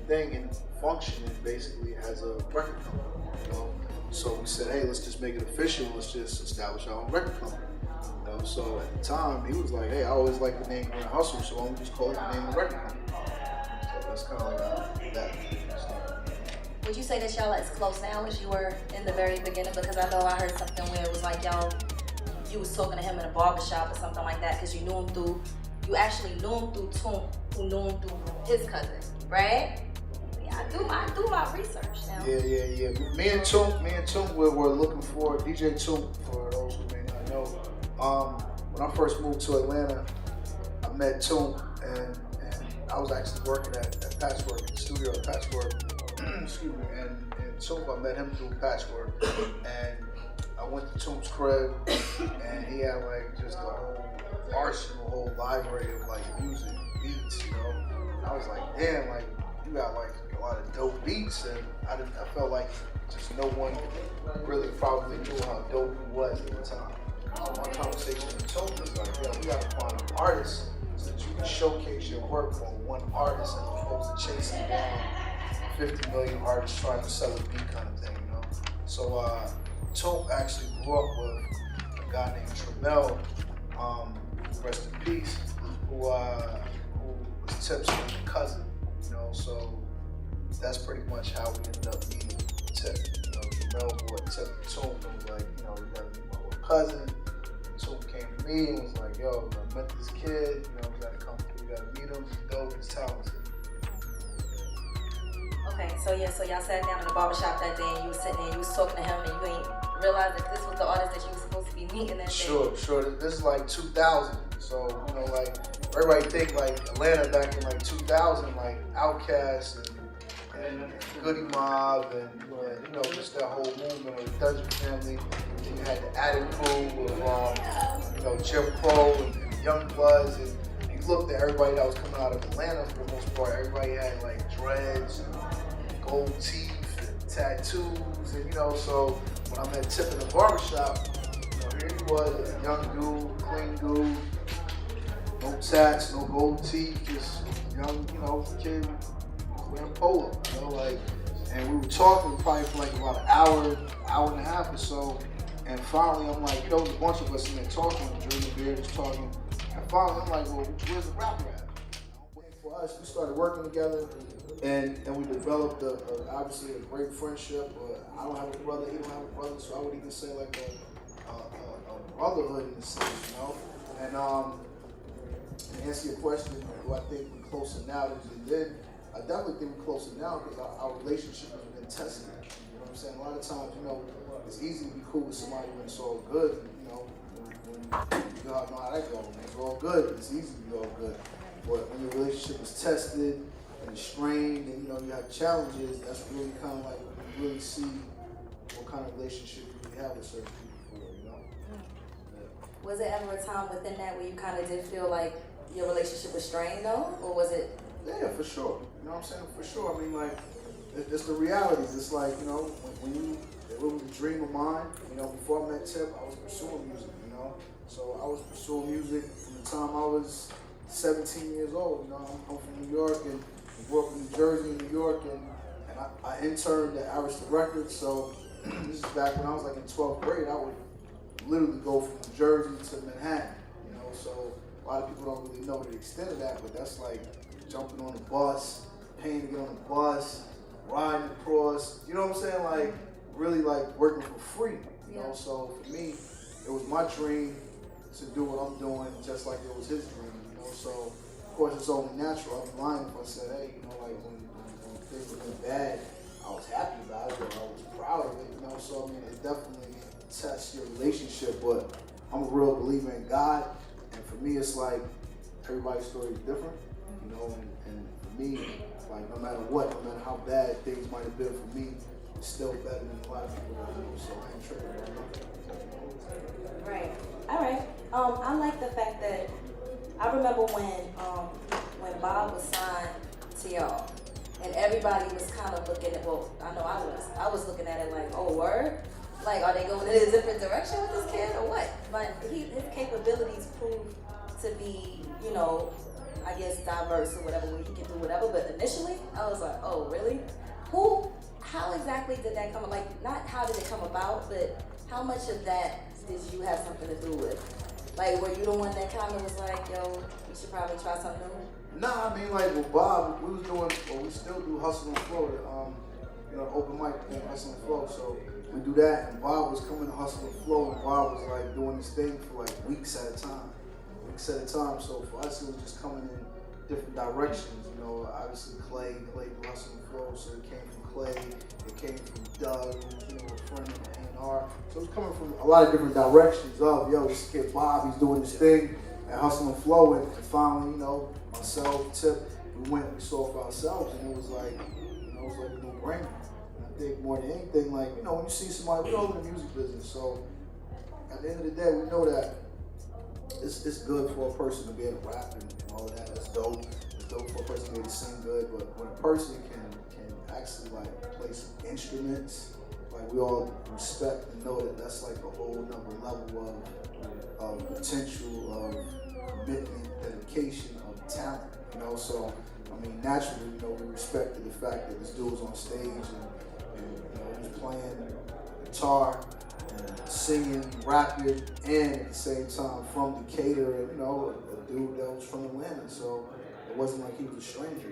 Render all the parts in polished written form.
thing and functioning basically as a record company, you know. So we said, hey, let's just make it official. Let's just establish our own record company. You know, so at the time he was like, hey, I always like the name Grand Hustle, so why don't we just call it the name of the record company? So that's kind of like how that started. Would you say that y'all as close now as you were in the very beginning? Because I know I heard something where it was like you was talking to him in a barbershop or something like that because you actually knew him through Toomp, who knew him through his cousin, right? Yeah, I do my research now. Yeah. Me and Toomp were looking for DJ Toomp, for those who may not know. When I first moved to Atlanta, I met Toomp and I was actually working at Patchwork, the studio at Patchwork. Excuse me, and Toomp, I met him through Patchwork, and I went to Toomp's crib, and he had like just a whole arsenal, whole library of like music, beats, you know. And I was like, damn, like you got like a lot of dope beats, and I felt like just no one really probably knew how dope he was at the time. So my conversation with Toomp was like, yo, we gotta find an artist so that you can showcase your work on one artist as opposed to chasing down 50 million artists trying to sell a beat kind of thing, you know? So Toomp actually grew up with a guy named Tramel, rest in peace, who was Tip's cousin, you know? So that's pretty much how we ended up meeting Tip. You know, Tramel brought Tip to Toomp and was like, you know, you gotta meet my little cousin. Toomp came to me and was like, yo, I met this kid, you know, we gotta meet him, he's dope, he's talented. Okay, so y'all sat down in the barbershop that day and you was sitting there and you was talking to him and you ain't realized that this was the artist that you were supposed to be meeting that day. Sure. This is like 2000. So, you know, like, everybody think like Atlanta back in like 2000, like Outkast and Goody Mob and you know, just that whole movement of the Dungeon Family. Then you had the Attic Crew with, you know, Jim Crow and Young Bloods. And you looked at everybody that was coming out of Atlanta for the most part. Everybody had like dreads and gold teeth and tattoos, and you know, so when I met Tip in the barbershop, you know, here he was, a young dude, clean dude, no tats, no gold teeth, just young, you know, kid wearing polo, you know, like, and we were talking probably for like about an hour and a half or so, and finally I'm like, you know, there's a bunch of us in there talking, drinking beer, just talking, and finally I'm like, well, where's the rapper at? For us, we started working together, and we developed obviously a great friendship. I don't have a brother, he don't have a brother, so I would even say like a brotherhood in the sense, you know. And to answer your question, do I think we're closer now than we did? I definitely think we're closer now because our relationship has been tested. You know what I'm saying? A lot of times, you know, it's easy to be cool with somebody when it's all good. You know, when you know how that goes. When it's all good, it's easy to be all good. But when your relationship is tested and strained and, you know, you have challenges, that's really kind of like when you really see what kind of relationship you really have with certain people, you know? Yeah. Was it ever a time within that where you kind of did feel like your relationship was strained though? Or was it? Yeah, for sure. You know what I'm saying? For sure. I mean, like, it's the realities. It's like, you know, it was a dream of mine. You know, before I met Tip, I was pursuing music, you know? So I was pursuing music from the time I was 17 years old. You know, I'm from New York and grew up in New Jersey and New York, and I interned at Arista Records. So this is back when I was like in 12th grade. I would literally go from New Jersey to Manhattan. You know, so a lot of people don't really know the extent of that, but that's like jumping on the bus, paying to get on the bus, riding across. You know what I'm saying? Like really like working for free. You know, so for me, it was my dream to do what I'm doing, just like it was his dream. So, of course, it's only natural. I'd be lying if I said, hey, you know, like when things were going bad, I was happy about it or I was proud of it, you know. So, I mean, it definitely tests your relationship, but I'm a real believer in God. And for me, it's like everybody's story is different, you know, and for me, like no matter what, no matter how bad things might have been for me, it's still better than a lot of people that do. So I ain't tripping about nothing. Right. All right. I like the fact that I remember when Bob was signed to y'all, and everybody was kind of looking at. Well, I know I was looking at it like, oh, word. Like, are they going in a different direction with this kid or what? But his capabilities proved to be, you know, I guess, diverse or whatever, where he can do whatever. But initially, I was like, oh, really? How exactly did that come? Like, not how did it come about, but how much of that did you have something to do with? Like, were you the one that kind of was like, yo, we should probably try something new? Nah, I mean, like with Bob, we was doing, or we still do Hustle and Flow, open mic thing, Hustle and Flow. So we do that, and Bob was coming to Hustle and Flow, and Bob was like doing this thing for like weeks at a time. So for us, it was just coming in different directions. You know, obviously Clay do Hustle and Flow, so it came from Clay, it came from Doug, who, a friend of the A&R. So it was coming from a lot of different directions of, yo, this kid Bob, he's doing this thing at Hustle and Flow, and finally, myself, Tip, we went and we saw for ourselves, and it was like, it was like a no-brainer. And I think more than anything, like, when you see somebody, we're all in the music business, so at the end of the day, we know that it's good for a person to be able to rap and all of that. That's dope. It's dope for a person to be able to sing good, but when a person can actually like play some instruments, like we all respect and know that that's like a whole nother level of potential, of commitment, dedication, of talent. So I mean, naturally, we respected the fact that this dude was on stage and he was playing guitar and singing, rapping, and at the same time from Decatur, and a dude that was from Atlanta. So it wasn't like he was a stranger,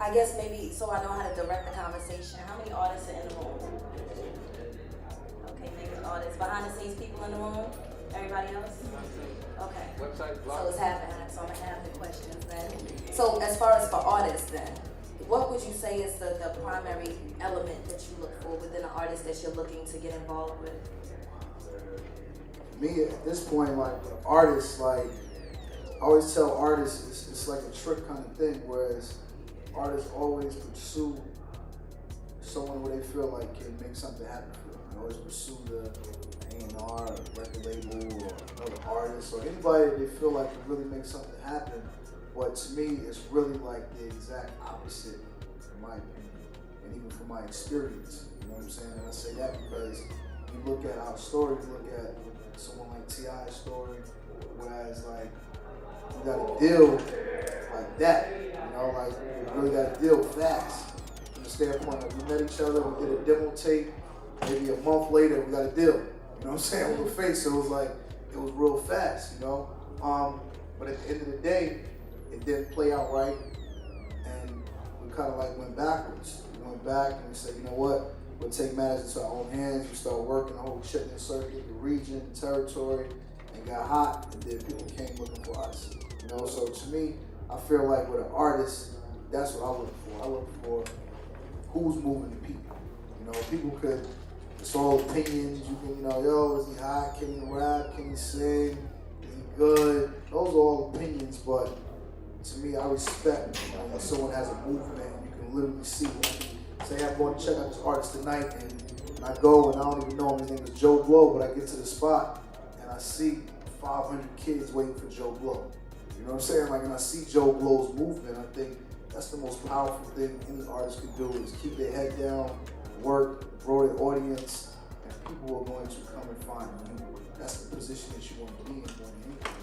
I guess maybe so I know how to direct the conversation. How many artists are in the room? Okay, maybe artists. Behind the scenes people in the room? Everybody else? Okay. So it's half and half, so I'm gonna have the questions then. So as far as for artists then, what would you say is the primary element that you look for within an artist that you're looking to get involved with? Me, at this point, like, artists, like, I always tell artists, it's like a trick kind of thing, whereas artists always pursue someone where they feel like can make something happen for them. They always pursue the A&R, record label, or another artist, or anybody that they feel like can really make something happen. But to me, it's really like the exact opposite, in my opinion, and even from my experience. You know what I'm saying? And I say that because you look at our story, you look at someone like T.I.'s story, whereas like you got to deal like that. Like you really got to deal fast. From the standpoint of we met each other, we did a demo tape, maybe a month later we got a deal. You know what I'm saying? With the face, so it was like it was real fast. But at the end of the day, it didn't play out right, and we kind of like went backwards. We went back and we said, you know what? We'll take matters into our own hands. We started working the whole Chitlin circuit, the region, the territory, and got hot, and then people came looking for us. So to me, I feel like with an artist, that's what I look for. I look for who's moving the people. People could, it's all opinions. You can, yo, is he hot? Can he rap? Can he sing? Is he good? Those are all opinions, but to me, I respect when someone has a movement. You can literally see it. Say I'm going to check out this artist tonight, and I go and I don't even know him. His name is Joe Blow, but I get to the spot and I see 500 kids waiting for Joe Blow. You know what I'm saying? Like, and I see Joe Blow's movement. I think that's the most powerful thing any artist can do is keep their head down, work, grow their audience, and people are going to come and find you. That's the position that you want to be in more than anything.